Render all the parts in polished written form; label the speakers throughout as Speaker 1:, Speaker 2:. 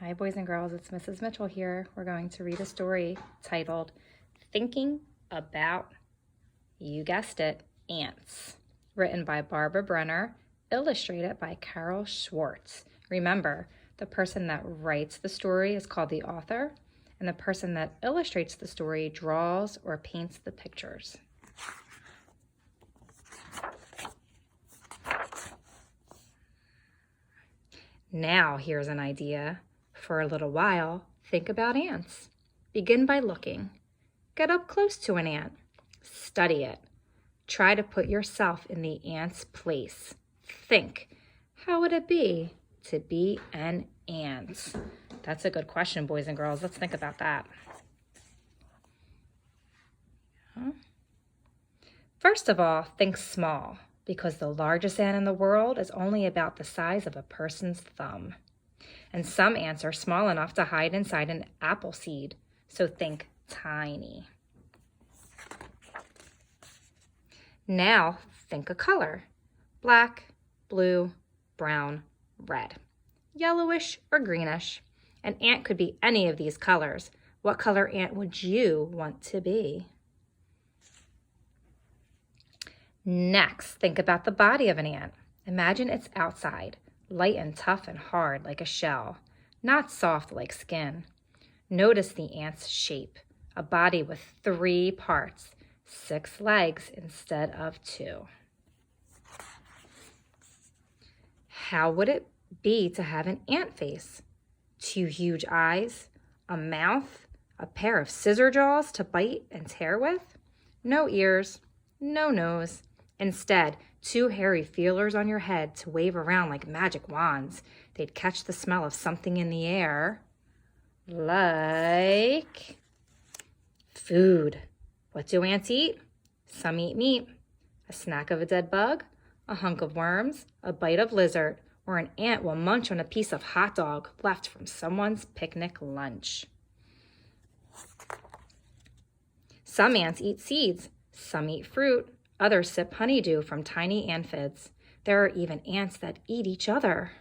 Speaker 1: Hi, boys and girls. It's Mrs. Mitchell here. We're going to read a story titled Thinking About, you guessed it, Ants, written by Barbara Brenner, illustrated by Carol Schwartz. Remember, the person that writes the story is called the author, and the person that illustrates the story draws or paints the pictures. Now, here's an idea. For a little while, think about ants. Begin by looking. Get up close to an ant. Study it. Try to put yourself in the ant's place. Think, how would it be to be an ant? That's a good question, boys and girls. Let's think about that. First of all, think small, because the largest ant in the world is only about the size of a person's thumb. And some ants are small enough to hide inside an apple seed, so think tiny. Now think a color: black, blue, brown, red, yellowish or greenish. An ant could be any of these colors. What color ant would you want to be? Next, think about the body of an ant. Imagine it's outside, light and tough and hard like a shell, not soft like skin. Notice the ant's shape, a body with 3 parts, 6 legs instead of 2. How would it be to have an ant face? 2 huge eyes, a mouth, a pair of scissor jaws to bite and tear with? No ears, no nose. Instead, 2 hairy feelers on your head to wave around like magic wands. They'd catch the smell of something in the air, like food. What do ants eat? Some eat meat, a snack of a dead bug, a hunk of worms, a bite of lizard, or an ant will munch on a piece of hot dog left from someone's picnic lunch. Some ants eat seeds, some eat fruit, others sip honeydew from tiny aphids. There are even ants that eat each other.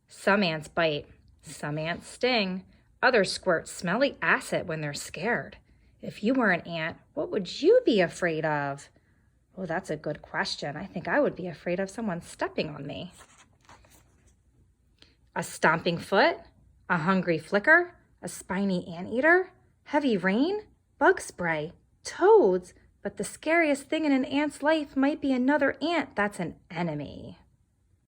Speaker 1: Some ants bite, some ants sting, others squirt smelly acid when they're scared. If you were an ant, what would you be afraid of? Oh, that's a good question. I think I would be afraid of someone stepping on me. A stomping foot, a hungry flicker, a spiny anteater, heavy rain, bug spray, toads. But the scariest thing in an ant's life might be another ant that's an enemy.